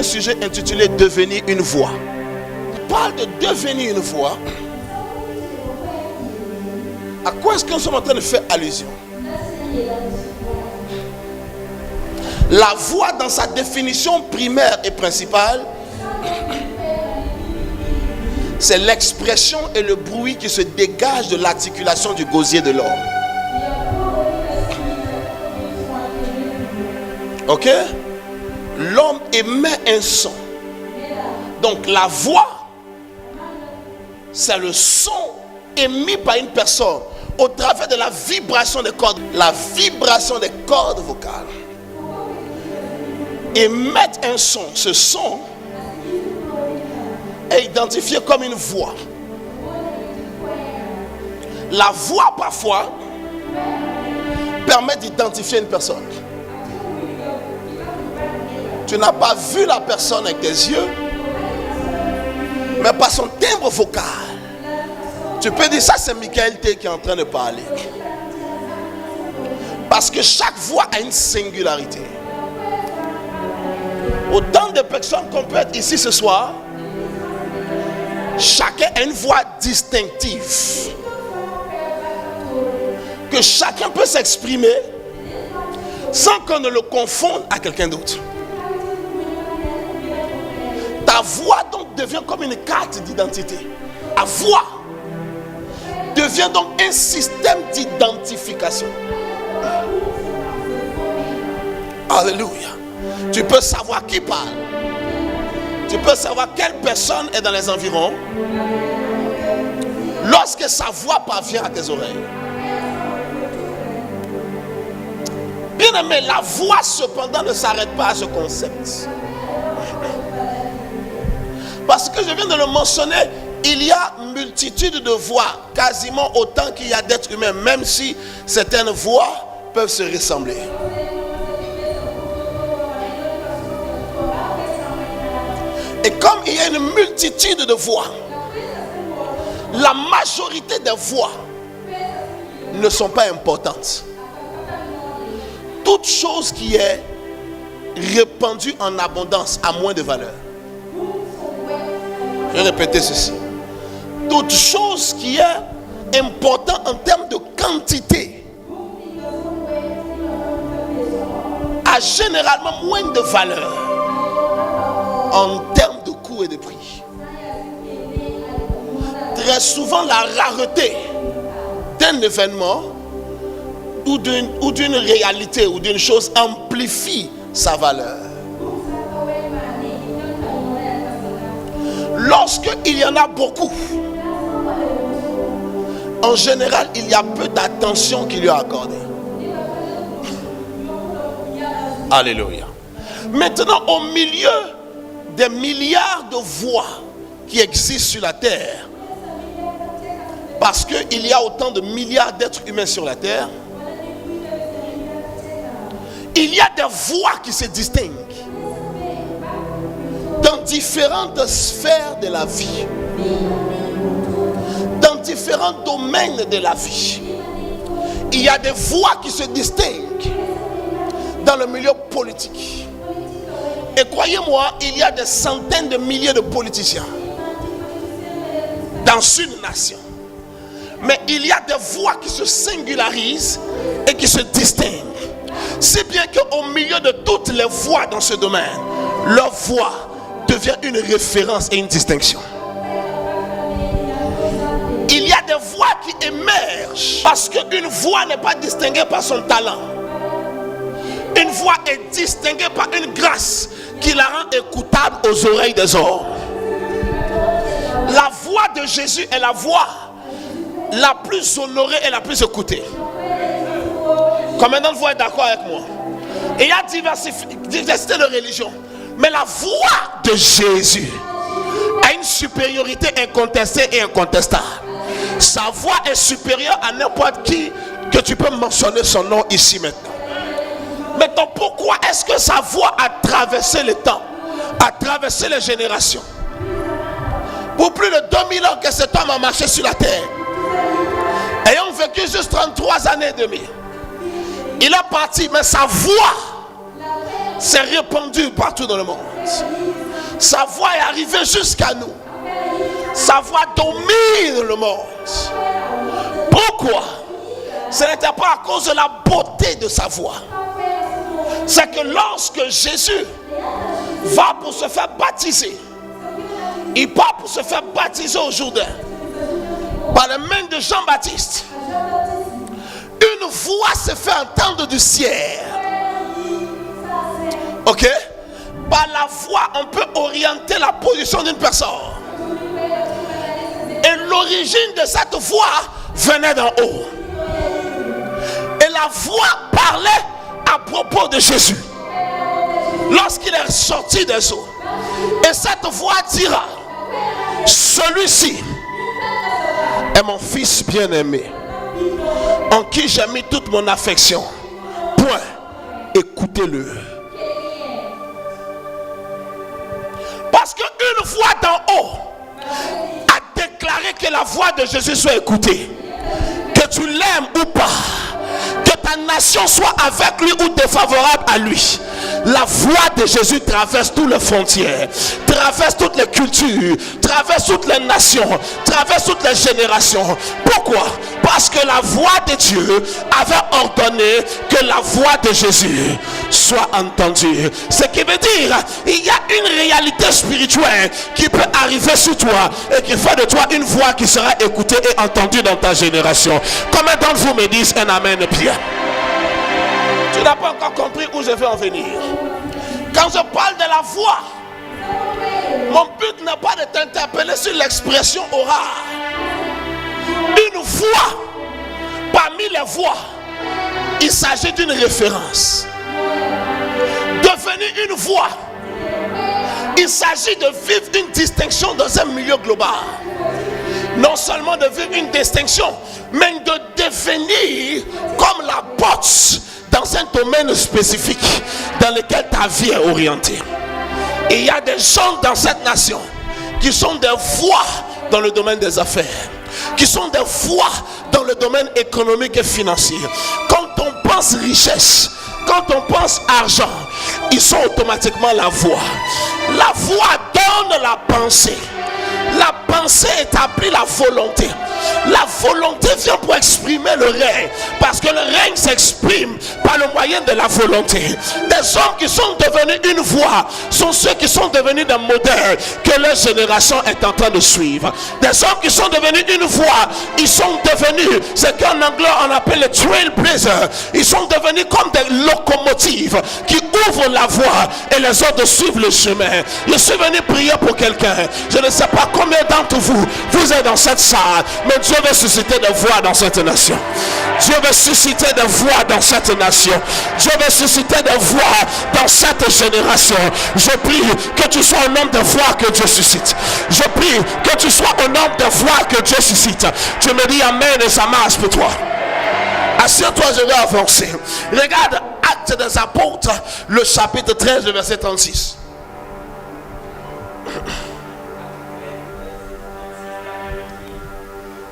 un sujet intitulé Devenir une voix. Il parle de devenir une voix. À quoi est-ce que nous sommes en train de faire allusion? La voix, dans sa définition primaire et principale, c'est l'expression et le bruit qui se dégagent de l'articulation du gosier de l'homme. Ok? L'homme émet un son. Donc la voix, c'est le son émis par une personne au travers de la vibration des cordes. La vibration des cordes vocales émettent un son. Ce son est identifié comme une voix. La voix parfois permet d'identifier une personne. Tu n'as pas vu la personne avec tes yeux, mais par son timbre vocal, tu peux dire ça, c'est Michael T qui est en train de parler. Parce que chaque voix a une singularité. Autant de personnes qu'on peut être ici ce soir, chacun a une voix distinctive. Que chacun peut s'exprimer sans qu'on ne le confonde à quelqu'un d'autre. Ta voix donc devient comme une carte d'identité. Ta voix devient donc un système d'identification. Alléluia. Tu peux savoir qui parle. Tu peux savoir quelle personne est dans les environs lorsque sa voix parvient à tes oreilles. Bien aimé, la voix cependant ne s'arrête pas à ce concept. Parce que je viens de le mentionner, il y a multitude de voix, quasiment autant qu'il y a d'êtres humains, même si certaines voix peuvent se ressembler. Et comme il y a une multitude de voix, la majorité des voix ne sont pas importantes. Toute chose qui est répandue en abondance a moins de valeur. Je vais répéter ceci. Toute chose qui est importante en termes de quantité a généralement moins de valeur en termes de coût et de prix. Très souvent, la rareté d'un événement ou d'une réalité ou d'une chose amplifie sa valeur. Lorsqu'il y en a beaucoup, en général, il y a peu d'attention qui lui est accordée. Alléluia. Maintenant, au milieu des milliards de voix qui existent sur la terre, parce qu'il y a autant de milliards d'êtres humains sur la terre, il y a des voix qui se distinguent dans différentes sphères de la vie, dans différents domaines de la vie. Il y a des voix qui se distinguent dans le milieu politique. Et croyez-moi, il y a des centaines de milliers de politiciens dans une nation. Mais il y a des voix qui se singularisent et qui se distinguent. Si bien qu'au milieu de toutes les voix dans ce domaine, leur voix devient une référence et une distinction. Il y a des voix qui émergent parce qu'une voix n'est pas distinguée par son talent. Une voix est distinguée par une grâce qui la rend écoutable aux oreilles des hommes. La voix de Jésus est la voix la plus honorée et la plus écoutée. Combien d'entre vous êtes d'accord avec moi? Et il y a diversité de religions, mais la voix de Jésus a une supériorité incontestée et incontestable. Sa voix est supérieure à n'importe qui que tu peux mentionner son nom ici maintenant. Maintenant, pourquoi est-ce que sa voix a traversé le temps, a traversé les générations? Pour plus de 2000 ans que cet homme a marché sur la terre, ayant vécu juste 33 années et demie, il est parti, mais sa voix s'est répandue partout dans le monde. Sa voix est arrivée jusqu'à nous. Sa voix domine le monde. Pourquoi? Ce n'était pas à cause de la beauté de sa voix. C'est que lorsque Jésus va pour se faire baptiser, il part pour se faire baptiser au Jourdain par les mains de Jean-Baptiste. Une voix se fait entendre du ciel. Ok? Par la voix, on peut orienter la position d'une personne. Et l'origine de cette voix venait d'en haut. Et la voix parlait à propos de Jésus lorsqu'il est sorti des eaux. Et cette voix dira: celui-ci est mon fils bien-aimé, en qui j'ai mis toute mon affection. Point. Écoutez-le. Parce qu'une voix d'en haut a déclaré que la voix de Jésus soit écoutée. Que tu l'aimes ou pas, que ta nation soit avec lui ou défavorable à lui, la voix de Jésus traverse toutes les frontières, traverse toutes les cultures, traverse toutes les nations, traverse toutes les générations. Pourquoi? Parce que la voix de Dieu avait ordonné que la voix de Jésus soit entendue. Ce qui veut dire, il y a une réalité spirituelle qui peut arriver sur toi et qui fait de toi une voix qui sera écoutée et entendue dans ta génération. Combien d'entre vous me disent un amen bien? Tu n'as pas encore compris où je veux en venir. Quand je parle de la voix, mon but n'est pas de t'interpeller sur l'expression orale. Une voix, parmi les voix, il s'agit d'une référence. Devenir une voix, il s'agit de vivre une distinction dans un milieu global. Non seulement de vivre une distinction, mais de devenir comme la porte dans un domaine spécifique dans lequel ta vie est orientée. Et il y a des gens dans cette nation qui sont des voix dans le domaine des affaires, qui sont des voix dans le domaine économique et financier. Quand on pense richesse, quand on pense argent, ils sont automatiquement la voix. La voix donne la pensée. La pensée établit la volonté. La volonté vient pour exprimer le règne, parce que le règne s'exprime par le moyen de la volonté. Des hommes qui sont devenus une voix sont ceux qui sont devenus des modèles que leur génération est en train de suivre. Des hommes qui sont devenus une voix, ils sont devenus ce qu'en anglais on appelle les trailblazers. Ils sont devenus comme des locomotives qui ouvrent la voie et les autres suivent le chemin. Je suis venu prier pour quelqu'un. Je ne sais pas combien d'entre vous, vous êtes dans cette salle, mais Dieu veut susciter des voix dans cette nation. Dieu veut susciter des voix dans cette nation. Dieu veut susciter des voix dans cette génération. Je prie que tu sois un homme de voix que Dieu suscite. Je prie que tu sois un homme de voix que Dieu suscite. Tu me dis amen et ça marche pour toi. Assure-toi, je vais avancer. Regarde Actes des Apôtres, le chapitre 13, le verset 36.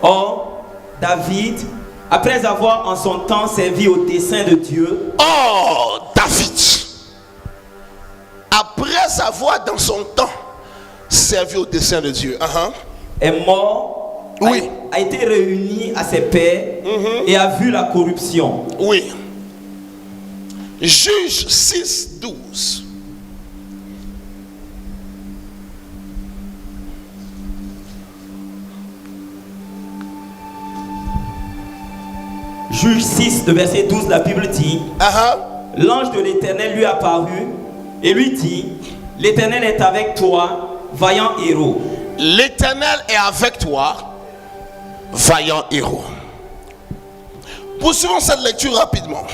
Or, David, après avoir en son temps servi au dessein de Dieu. Or, David, après avoir dans son temps servi au dessein de Dieu, est mort, oui, a été réuni à ses pairs et a vu la corruption. Oui. Juge 6, 12. Juge 6, de verset 12, la Bible dit: L'ange de l'Éternel lui apparut et lui dit: L'Éternel est avec toi, vaillant héros. L'Éternel est avec toi, vaillant héros. Poursuivons cette lecture rapidement.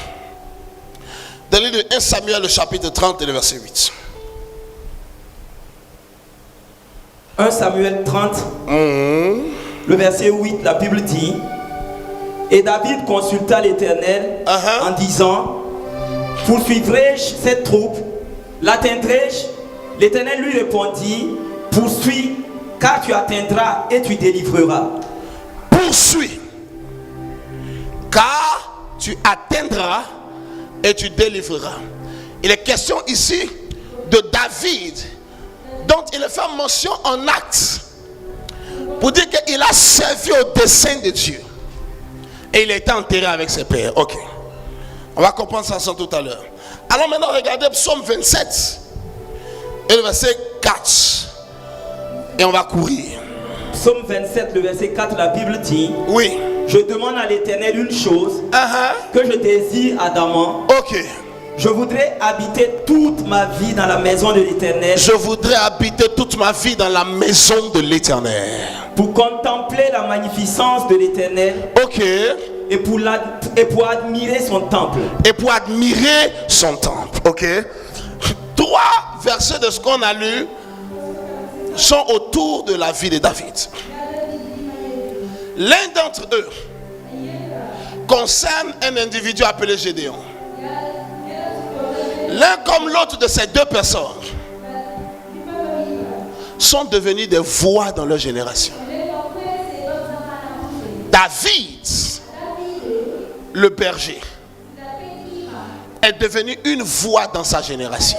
Dans le livre de 1 Samuel, le chapitre 30 et le verset 8. 1 Samuel 30, le verset 8, la Bible dit: Et David consulta l'Éternel en disant: Poursuivrai-je cette troupe? L'atteindrai-je? L'Éternel lui répondit: Poursuis, car tu atteindras et tu délivreras. Poursuis, car tu atteindras et tu délivreras. Il est question ici de David, dont il est fait mention en Actes, pour dire qu'il a servi au dessein de Dieu. Et il a été enterré avec ses pères. Ok. On va comprendre ça tout à l'heure. Alors maintenant, regardez Psaume 27 et le verset 4. Et on va courir. Psaume 27, le verset 4, la Bible dit: oui. Je demande à l'Éternel une chose que je désire ardemment. Ok. Je voudrais habiter toute ma vie dans la maison de l'Éternel. Je voudrais habiter toute ma vie dans la maison de l'Éternel. Pour contempler la magnificence de l'Éternel. Ok. Et pour admirer son temple. Et pour admirer son temple. Ok. 3 versets de ce qu'on a lu sont autour de la vie de David. L'un d'entre eux concerne un individu appelé Gédéon. L'un comme l'autre de ces 2 personnes sont devenus des voix dans leur génération. David, le berger, est devenu une voix dans sa génération.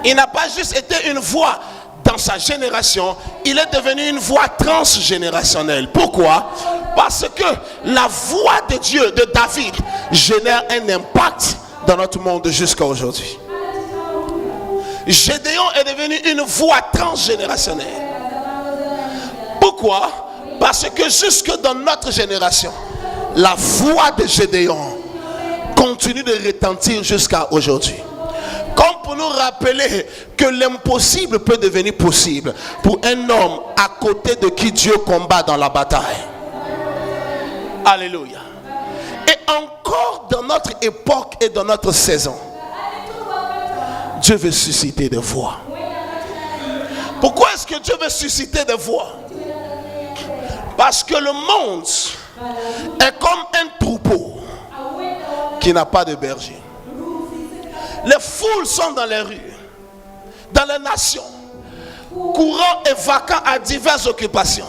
Il n'a pas juste été une voix dans sa génération, il est devenu une voix transgénérationnelle. Pourquoi? Parce que la voix de Dieu, de David, génère un impact dans notre monde jusqu'à aujourd'hui. Gédéon est devenu une voix transgénérationnelle. Pourquoi? Parce que jusque dans notre génération, la voix de Gédéon continue de retentir jusqu'à aujourd'hui. Comme pour nous rappeler que l'impossible peut devenir possible pour un homme à côté de qui Dieu combat dans la bataille. Alléluia. Et encore dans notre époque et dans notre saison, Dieu veut susciter des voix. Pourquoi est-ce que Dieu veut susciter des voix? Parce que le monde est comme un troupeau qui n'a pas de berger. Les foules sont dans les rues, dans les nations, courant et vacant à diverses occupations.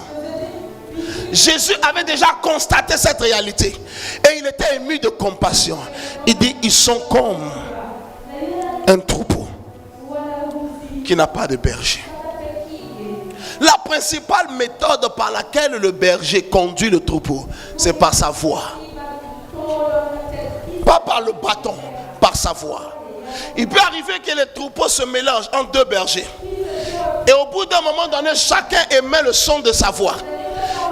Jésus avait déjà constaté cette réalité et il était ému de compassion. Il dit, ils sont comme un troupeau qui n'a pas de berger. La principale méthode par laquelle le berger conduit le troupeau, c'est par sa voix. Pas par le bâton, par sa voix. Il peut arriver que les troupeaux se mélangent entre 2 bergers. Et au bout d'un moment donné, chacun émet le son de sa voix.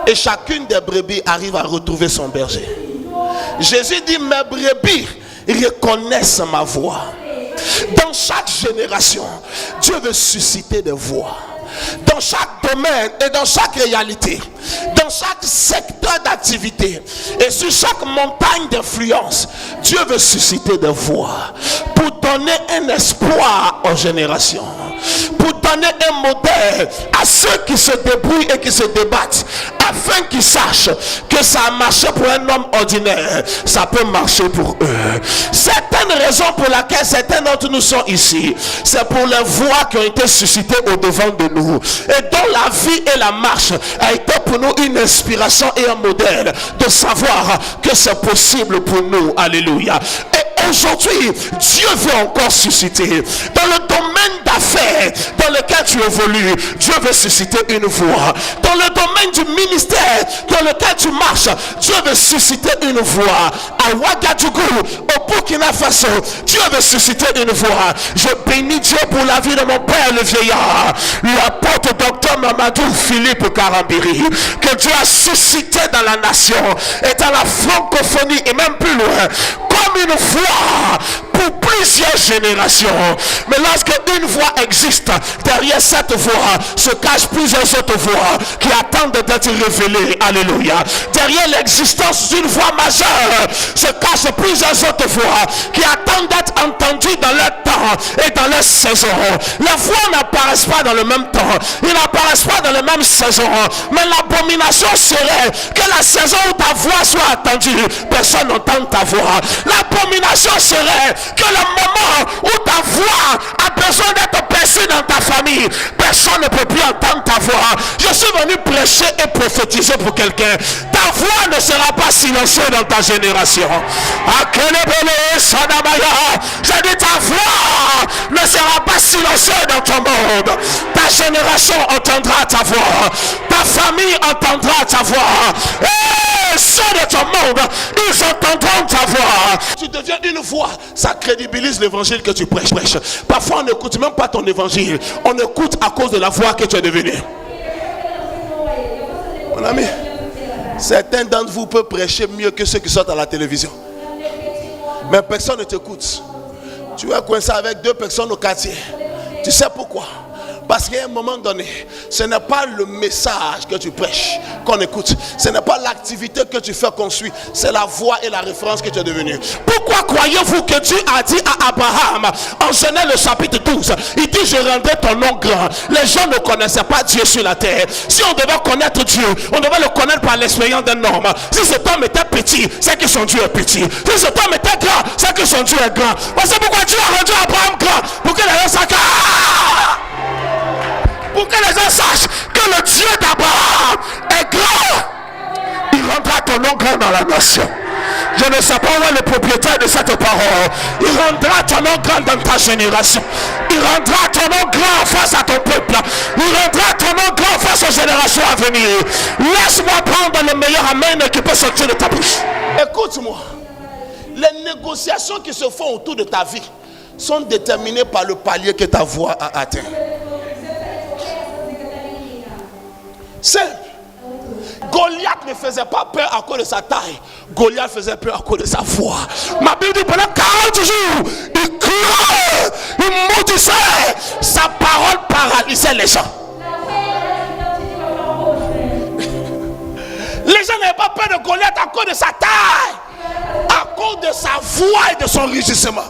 Et chacune des brebis arrive à retrouver son berger. Jésus dit, mes brebis reconnaissent ma voix. Dans chaque génération, Dieu veut susciter des voix. Dans chaque domaine et dans chaque réalité, dans chaque secteur d'activité et sur chaque montagne d'influence, Dieu veut susciter des voix pour donner un espoir aux générations, pour donner un modèle à ceux qui se débrouillent et qui se débattent, afin qu'ils sachent que ça a marché pour un homme ordinaire, ça peut marcher pour eux. Certaines raisons pour lesquelles certains d'entre nous sont ici, c'est pour les voix qui ont été suscitées au devant de nous et dont la vie et la marche a été pour nous une inspiration et un modèle de savoir que c'est possible pour nous. Alléluia. Et aujourd'hui, Dieu veut encore susciter dans le domaine d'affaires dans lequel tu évolues. Dieu veut susciter une voix. Dans le domaine du ministère dans lequel tu marches, Dieu veut susciter une voix. À Ouagadougou, au Burkina Faso, Dieu veut susciter une voix. Je bénis Dieu pour la vie de mon père le vieillard, l'apôtre docteur Mamadou Philippe Karambiri, que Dieu a suscité dans la nation et dans la francophonie et même plus loin, comme une voix pour plusieurs générations. Mais lorsque une voix existe, derrière cette voix se cachent plusieurs autres voix qui attendent d'être révélées. Alléluia. Derrière l'existence d'une voix majeure se cachent plusieurs autres voix qui attendent d'être entendues dans leur temps et dans leur saison. Les voix n'apparaissent pas dans le même temps, ils n'apparaissent pas dans les mêmes saisons. Mais l'abomination serait que la saison où ta voix soit attendue, personne n'entend ta voix. L'abomination serait que le moment où ta voix a besoin d'être perçue dans ta famille, personne ne peut plus entendre ta voix. Je suis venu prêcher et prophétiser pour quelqu'un. Ta voix ne sera pas silencieuse dans ta génération. Je dis ta voix ne sera pas silencieux dans ton monde. Ta génération entendra ta voix. Ta famille entendra ta voix. Et ceux de ton monde, ils entendront ta voix. Tu deviens une voix, ça crédibilise l'évangile que tu prêches. Parfois on n'écoute même pas ton évangile. On écoute à cause de la voix que tu es devenu. Mon ami, certains d'entre vous peuvent prêcher mieux que ceux qui sortent à la télévision. Mais personne ne t'écoute. Tu es coincé avec 2 personnes au quartier. Tu sais pourquoi? Parce qu'à un moment donné, ce n'est pas le message que tu prêches qu'on écoute. Ce n'est pas l'activité que tu fais qu'on suit. C'est la voix et la référence que tu es devenu. Pourquoi croyez-vous que Dieu a dit à Abraham en Genèse le chapitre 12, il dit je rendrai ton nom grand. Les gens ne connaissaient pas Dieu sur la terre. Si on devait connaître Dieu, on devait le connaître par l'expérience d'un homme. Si cet homme était petit, c'est que son Dieu est petit. Si cet homme était grand, c'est que son Dieu est grand. C'est pourquoi Dieu a rendu Abraham grand. Pour que les gens sachent pour que les gens sachent que le Dieu d'Abraham est grand. Il rendra ton nom grand dans la nation. Je ne sais pas où est le propriétaire de cette parole. Il rendra ton nom grand dans ta génération. Il rendra ton nom grand face à ton peuple. Il rendra ton nom grand face aux générations à venir. Laisse-moi prendre le meilleur amen qui peut sortir de ta bouche. Écoute-moi. Les négociations qui se font autour de ta vie sont déterminées par le palier que ta voix a atteint. Simple. Goliath ne faisait pas peur à cause de sa taille. Goliath faisait peur à cause de sa voix. Ma Bible dit pendant 40 jours, il criait, il maudissait. Sa parole paralysait les gens. Les gens n'avaient pas peur de Goliath à cause de sa taille, à cause de sa voix et de son rugissement.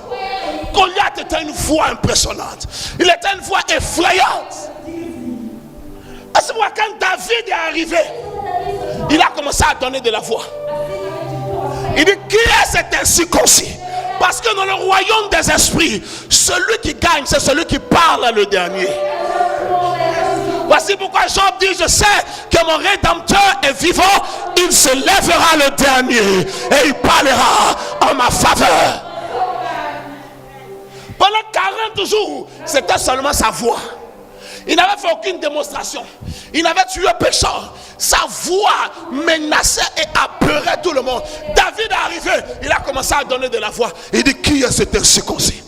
Goliath était une voix impressionnante. Il était une voix effrayante. C'est pourquoi quand David est arrivé, il a commencé à donner de la voix. Il dit, qui est cet incirconcis? Parce que dans le royaume des esprits, celui qui gagne, c'est celui qui parle le dernier. Voici pourquoi Job dit, je sais que mon Rédempteur est vivant, il se lèvera le dernier et il parlera en ma faveur. Pendant 40 jours, c'était seulement sa voix. Il n'avait fait aucune démonstration. Il n'avait tué pécheur. Sa voix menaçait et apeurait tout le monde. David est arrivé. Il a commencé à donner de la voix. Il dit, qui est cet incirconcis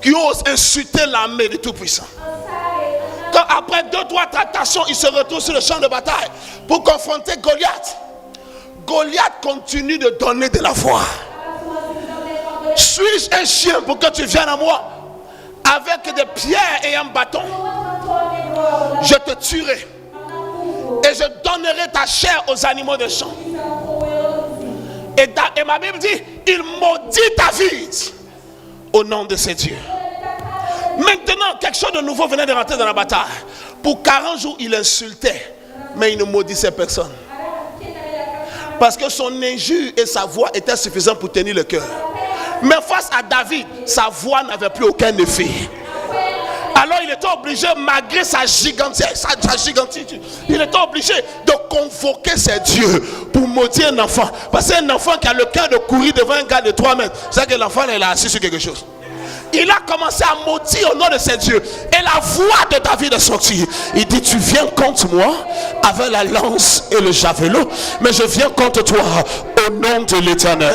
qui ose insulter l'armée du Tout-Puissant? Quand après 2-3 tractations, il se retrouve sur le champ de bataille pour confronter Goliath. Goliath continue de donner de la voix. Suis-je un chien pour que tu viennes à moi? Avec des pierres et un bâton, je te tuerai et je donnerai ta chair aux animaux des champs. Et ma Bible dit, il maudit David au nom de ses dieux. Maintenant, quelque chose de nouveau venait de rentrer dans la bataille. Pour 40 jours, il insultait, mais il ne maudissait personne. Parce que son injure et sa voix étaient suffisants pour tenir le cœur. Mais face à David, sa voix n'avait plus aucun effet. Alors il était obligé, malgré sa gigantitude, il était obligé de convoquer ses dieux pour maudire un enfant. Parce qu'un enfant qui a le cœur de courir devant un gars de 3 mètres, c'est que l'enfant il est assis sur quelque chose. Il a commencé à maudire au nom de ses dieux. Et la voix de David est sortie. Il dit, tu viens contre moi avec la lance et le javelot, mais je viens contre toi au nom de l'Éternel.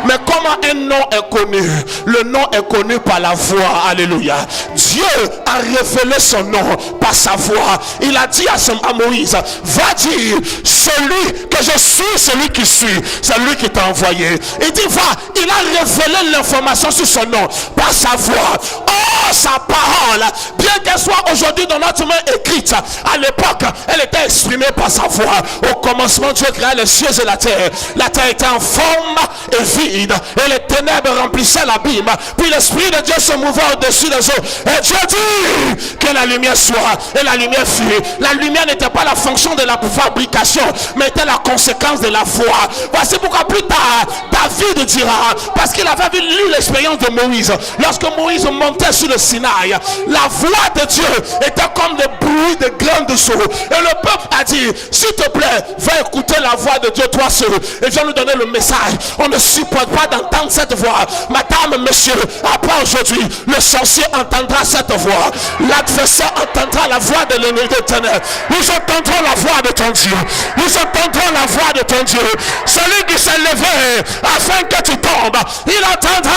Mais comment un nom est connu? Le nom est connu par la voix. Alléluia. Dieu a révélé son nom par sa voix. Il a dit à Moïse, va dire, celui que je suis, celui qui suis, c'est lui qui t'a envoyé. Il dit, va. Il a révélé l'information sur son nom par sa voix. Oh, sa parole, bien qu'elle soit aujourd'hui dans notre main écrite, à l'époque, elle était exprimée par sa voix. Au commencement, Dieu créa les cieux et la terre. La terre était en forme et vide, et les ténèbres remplissaient l'abîme. Puis l'Esprit de Dieu se mouvait au-dessus des eaux. Et Dieu dit que la lumière soit, et la lumière fut. La lumière n'était pas la fonction de la fabrication, mais était la conséquence de la voix. Voici pourquoi plus tard, David dira, parce qu'il avait lu l'expérience de Moïse, lorsque Moïse montait sur le Sinaï, la voix de Dieu était comme le bruit de grandes eaux. Et le peuple a dit, s'il te plaît, va écouter la voix de Dieu toi seul, et viens nous donner le message. On ne supporte pas d'entendre cette voix. Madame, mesdames, messieurs, après aujourd'hui, le sorcier entendra cette voix. L'adversaire entendra la voix de l'ennemi éternel. Nous entendrons la voix de ton Dieu. Nous entendrons la voix de ton Dieu. Celui qui s'est levé afin que tu tombes, il entendra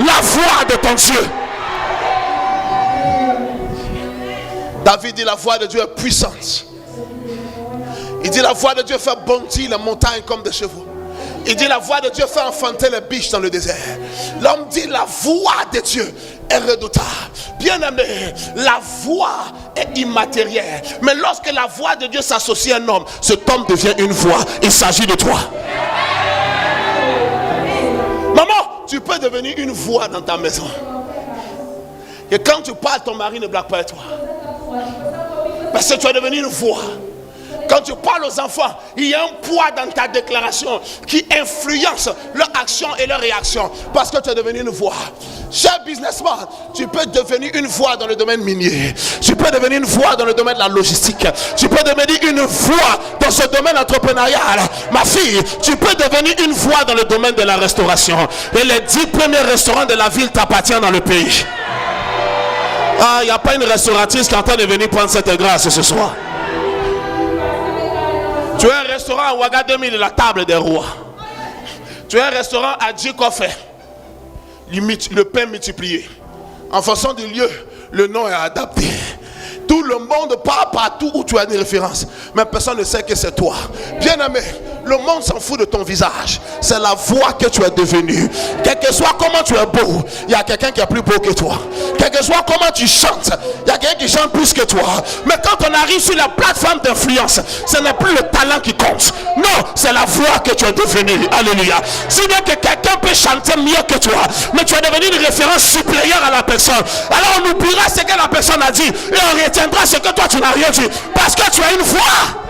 la voix de ton Dieu. David dit la voix de Dieu est puissante. Il dit la voix de Dieu fait bondir les montagnes comme des chevaux. Il dit la voix de Dieu fait enfanter les biches dans le désert. L'homme dit la voix de Dieu est redoutable. Bien aimé, la voix est immatérielle. Mais lorsque la voix de Dieu s'associe à un homme, cet homme devient une voix. Il s'agit de toi. Maman, tu peux devenir une voix dans ta maison. Et quand tu parles, ton mari ne blague pas à toi. Parce que tu es devenu une voix. Quand tu parles aux enfants, il y a un poids dans ta déclaration qui influence leur action et leur réaction. Parce que tu es devenu une voix. Cher businessman, tu peux devenir une voix dans le domaine minier. Tu peux devenir une voix dans le domaine de la logistique. Tu peux devenir une voix dans ce domaine entrepreneurial. Ma fille, tu peux devenir une voix dans le domaine de la restauration. Et les 10 premiers restaurants de la ville t'appartiennent dans le pays. Ah, il n'y a pas une restauratrice qui est en train de venir prendre cette grâce ce soir. Tu as un restaurant à Ouaga 2000, la table des rois. Tu as un restaurant à Djikofe, le pain multiplié. En fonction du lieu, le nom est adapté. Tout le monde part partout où tu as une référence. Mais personne ne sait que c'est toi. Bien aimé, le monde s'en fout de ton visage. C'est la voix que tu es devenu. Quel que soit comment tu es beau, il y a quelqu'un qui est plus beau que toi. Quel que soit comment tu chantes, il y a quelqu'un qui chante plus que toi. Mais quand on arrive sur la plateforme d'influence, ce n'est plus le talent qui compte. Non, c'est la voix que tu es devenu. Alléluia. Si bien que quelqu'un peut chanter mieux que toi, mais tu es devenu une référence supérieure à la personne, alors on oubliera ce que la personne a dit et on retiendra ce que toi tu n'as rien dit. Parce que tu as une voix.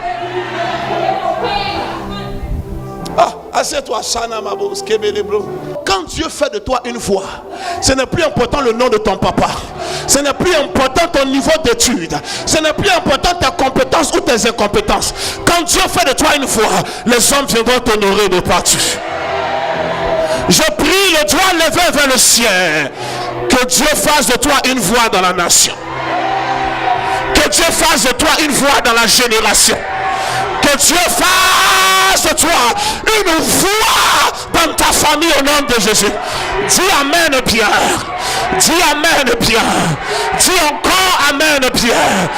Assieds-toi, Shana Mabo, Skebelebro. Quand Dieu fait de toi une voix, ce n'est plus important le nom de ton papa. Ce n'est plus important ton niveau d'études. Ce n'est plus important tes compétences ou tes incompétences. Quand Dieu fait de toi une voix, les hommes viendront t'honorer de partout. Je prie le doigt levé vers le ciel. Que Dieu fasse de toi une voix dans la nation. Que Dieu fasse de toi une voix dans la génération. Que Dieu fasse de toi une voix dans ta famille au nom de Jésus. Dis Amen, Pierre. Dis Amen, Pierre. Dis encore Amen, Pierre.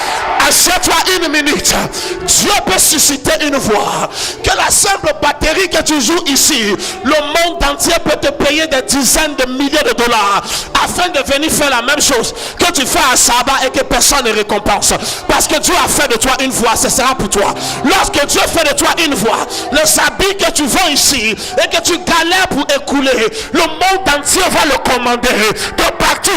Assieds-toi une minute. Dieu peut susciter une voix. Que la simple batterie que tu joues ici, le monde entier peut te payer des dizaines de milliers de dollars afin de venir faire la même chose que tu fais à Sabah et que personne ne récompense. Parce que Dieu a fait de toi une voix, ce sera pour toi. Lorsque Dieu fait de toi une voix, les habits que tu vends ici et que tu galères pour écouler, le monde entier va le commander de partout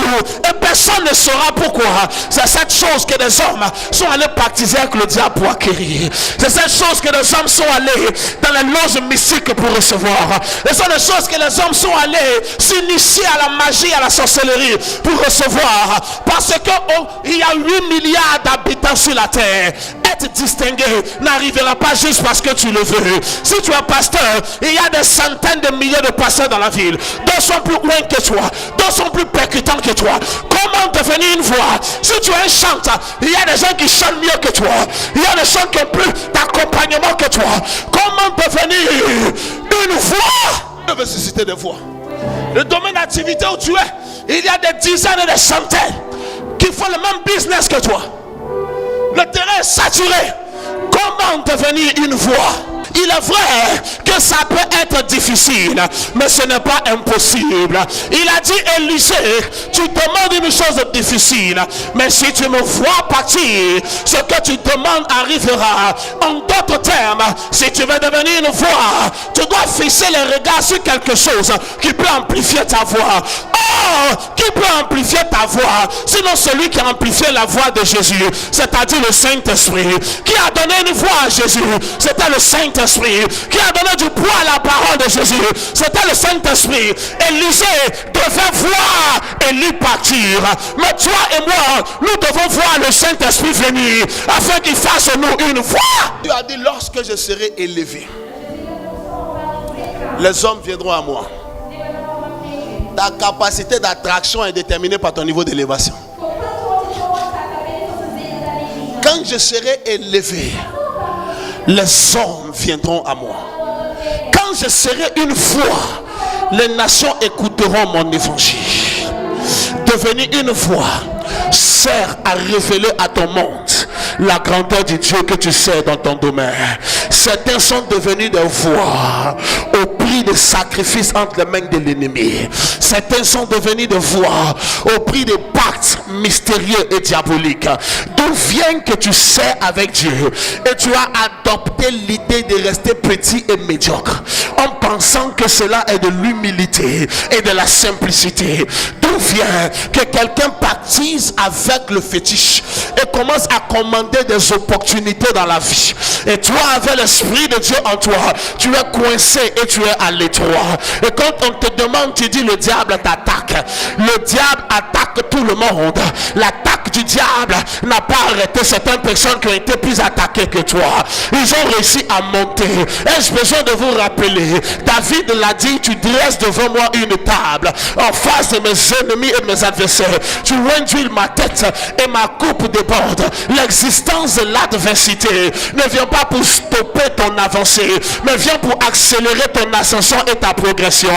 et personne ne saura pourquoi. C'est cette chose que les hommes sont allés baptiser avec le diable pour acquérir. C'est cette chose que les hommes sont allés dans les loges mystiques pour recevoir. Ce sont les choses que les hommes sont allés s'initier à la magie, à la sorcellerie pour recevoir. Parce que il y a 8 milliards d'habitants sur la terre. Être distingué n'arrivera pas juste parce que tu le veux. Si tu es pasteur, il y a des centaines de milliers de pasteurs dans la ville. D'autres sont plus loin que toi. D'autres sont plus percutants que toi. Comment devenir une voix? Si tu es un chanteur, il y a des gens qui chantent mieux que toi. Il y a des gens qui ont plus d'accompagnement que toi. Comment devenir une voix? Je veux susciter des voix. Le domaine d'activité où tu es, il y a des dizaines et des centaines qui font le même business que toi. Le terrain est saturé. Comment devenir une voix? Il est vrai que ça peut être difficile, mais ce n'est pas impossible. Il a dit, Élisée, tu demandes une chose difficile, mais si tu me vois partir, ce que tu demandes arrivera. En d'autres termes, si tu veux devenir une voix, tu dois fixer les regards sur quelque chose qui peut amplifier ta voix. Oh, qui peut amplifier ta voix? Sinon celui qui a amplifié la voix de Jésus, c'est-à-dire le Saint-Esprit. Qui a donné une voix à Jésus? C'était le Saint-Esprit. Qui a donné du poids à la parole de Jésus? C'était le Saint-Esprit. Élisée devait voir Élie partir. Mais toi et moi, nous devons voir le Saint-Esprit venir afin qu'il fasse de nous une voix. Dieu a dit, lorsque je serai élevé, les hommes viendront à moi. ta capacité d'attraction est déterminée par ton niveau d'élévation. Quand je serai élevé, les hommes viendront à moi. Quand je serai une voix, les nations écouteront mon évangile. Devenir une voix sert à révéler à ton monde la grandeur du Dieu que tu sais dans ton domaine. Certains sont devenus des voix au prix des sacrifices entre les mains de l'ennemi. Certains sont devenus des voix au prix des pactes mystérieux et diaboliques. D'où vient que tu sais avec Dieu et tu as adopté l'idée de rester petit et médiocre en pensant que cela est de l'humilité et de la simplicité. D'où vient que quelqu'un baptise avec le fétiche et commence à commander des opportunités dans la vie, et toi avec l'esprit de Dieu en toi, tu es coincé et tu es à l'étroit. Et quand on te demande, tu dis le diable t'attaque. Le diable attaque tout le monde. L'attaque du diable n'a pas arrêté certaines personnes qui ont été plus attaquées que toi. Ils ont réussi à monter. Ai-je besoin de vous rappeler, David l'a dit, tu dresses devant moi une table en face de mes ennemis et de mes adversaires. Tu réduis ma tête et ma coupe déborde. L'existence de l'adversité ne vient pas pour stopper ton avancée, mais vient pour accélérer ton ascension et ta progression.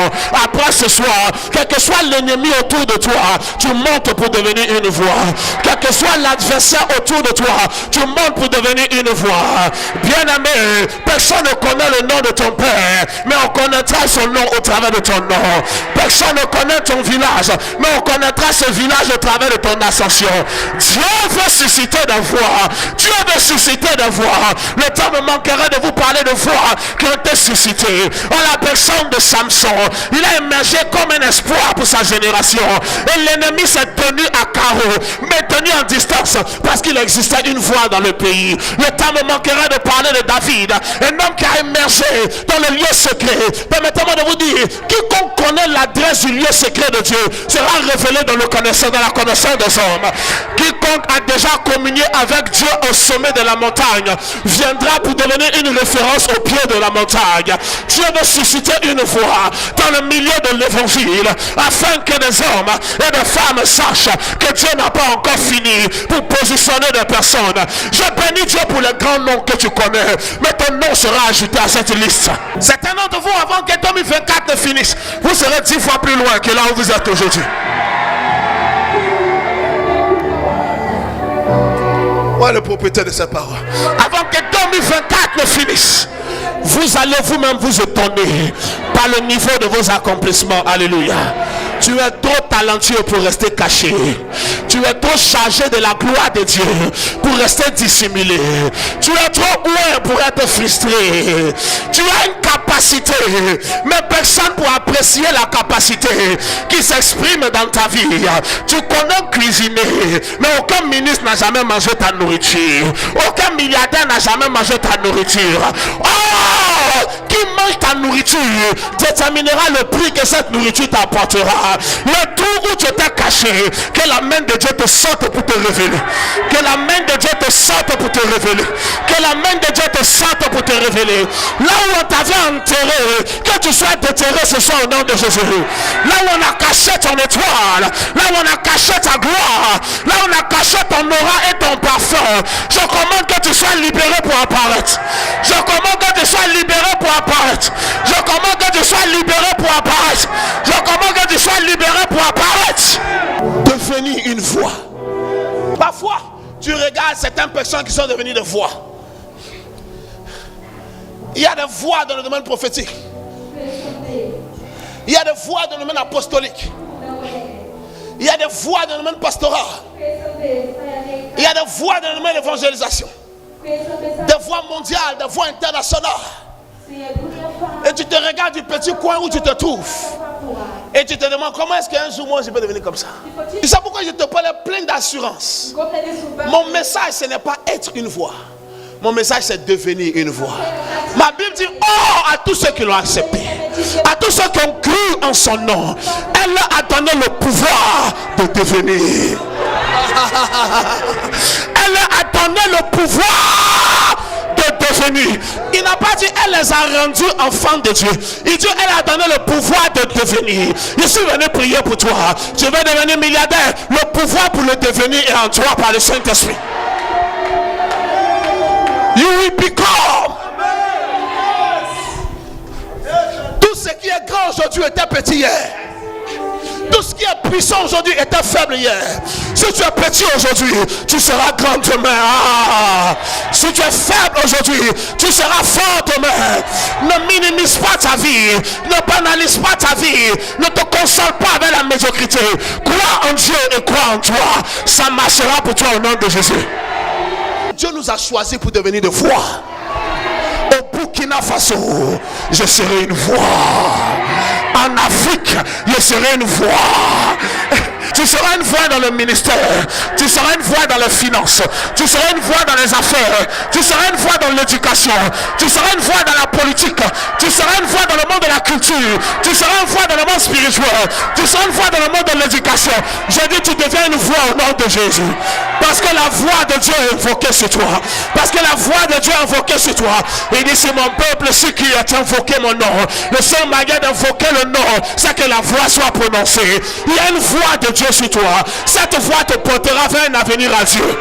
Après ce soir, quel que soit l'ennemi autour de toi, tu montes pour devenir une voix. Quel que soit l'adversaire autour de toi, tu montes pour devenir une voix. Bien-aimé, personne ne connaît le nom de ton père, mais on connaîtra son nom au travers de ton nom. Personne ne connaît ton village, mais on connaîtra ce village au travers de ton ascension. Dieu veut susciter des voix. Dieu veut susciter des voix. Le temps me manquerait de vous parler de voix qui ont été suscitées. En la personne de Samson, il a émergé comme un espoir pour sa génération. Et l'ennemi s'est tenu à carreau, mais tenu en distance, parce qu'il existait une voix dans le pays. Le temps me manquerait de parler de David, un homme qui a émergé dans le lieu secret. Permettez-moi de vous dire, quiconque connaît l'adresse du lieu secret de Dieu sera révélé dans la connaissance des hommes. Quiconque a déjà communié avec Dieu au sommet de la montagne viendra pour devenir une référence au pied de la montagne. Dieu veut susciter une voix dans le milieu de l'évangile afin que des hommes et des femmes sachent que Dieu n'a pas encore fini pour positionner des personnes. Je bénis Dieu pour les grands noms que tu connais, mais ton nom sera ajouté à cette liste. Certains d'entre vous, avant que 2024 ne finisse, vous serez 10 fois plus loin que là où vous êtes aujourd'hui. Moi, le propriétaire de cette parole. Avant que 2024 ne finisse, vous allez vous-même vous étonner par le niveau de vos accomplissements. Alléluia. Tu es trop talentueux pour rester caché. Tu es trop chargé de la gloire de Dieu pour rester dissimulé. Tu es trop loin pour être frustré. Tu as une capacité, mais personne pour apprécier la capacité qui s'exprime dans ta vie. Tu connais cuisiner, mais aucun ministre n'a jamais mangé ta nourriture. Aucun milliardaire n'a jamais mangé ta nourriture. Oh, qui mange ta nourriture déterminera le prix que cette nourriture t'apportera. Le tour où tu étais caché, que la main de Dieu te sorte pour te révéler. Que la main de Dieu te sorte pour te révéler. Que la main de Dieu te sorte pour te révéler. Là où on t'avait enterré, que tu sois déterré ce soir au nom de Jésus. Là où on a caché ton étoile, là où on a caché ta gloire, là où on a caché ton aura et ton parfum, je commande que tu sois libéré pour apparaître. Je commande que tu sois libéré pour apparaître. Je commande que tu sois libéré pour apparaître. Je commande que tu sois libéré pour apparaître. Devenir une voix. Parfois, tu regardes certaines personnes qui sont devenues des voix. Il y a des voix dans le domaine prophétique. Il y a des voix dans le domaine apostolique. Il y a des voix dans le domaine pastoral. Il y a des voix dans le domaine d'évangélisation. Des voix mondiales, des voix internationales. Et tu te regardes du petit coin où tu te trouves. Et tu te demandes comment est-ce qu'un jour moi je peux devenir comme ça. Tu sais pourquoi je te parle plein d'assurance. Mon message ce n'est pas être une voix. Mon message c'est devenir une voix. Ma Bible dit oh à tous ceux qui l'ont accepté, à tous ceux qui ont cru en son nom, elle leur a donné le pouvoir de devenir. Elle leur a donné le pouvoir de devenir. devenus. Il n'a pas dit elle les a rendus enfants de Dieu. Il dit elle a donné le pouvoir de devenir. Je suis venu prier pour toi. Tu veux devenir milliardaire. Le pouvoir pour le devenir est en toi par le Saint-Esprit. You will become. Tout ce qui est grand aujourd'hui était petit hier. Tout ce qui est puissant aujourd'hui était faible hier. Si tu es petit aujourd'hui, tu seras grand demain. Ah. Si tu es faible aujourd'hui, tu seras fort demain. Ne minimise pas ta vie. Ne banalise pas ta vie. Ne te console pas avec la médiocrité. Crois en Dieu et crois en toi. Ça marchera pour toi au nom de Jésus. Dieu nous a choisis pour devenir de foi. Au Burkina Faso, je serai une voix. En Afrique, je serai une voix. Tu seras une voix dans le ministère. Tu seras une voix dans les finances. Tu seras une voix dans les affaires. Tu seras une voix dans l'éducation. Tu seras une voix dans la politique. Tu seras une voix dans le monde de la culture. Tu seras une voix dans le monde spirituel. Tu seras une voix dans le monde de l'éducation. Je dis, tu deviens une voix au nom de Jésus. Parce que la voix de Dieu est invoquée sur toi. Parce que la voix de Dieu est invoquée sur toi. Il dit, c'est mon peuple, ceux qui ont invoqué mon nom. Le seul moyen d'invoquer le nom, c'est que la voix soit prononcée. Il y a une voix de Dieu sur toi. Cette voix te portera vers un avenir à Dieu.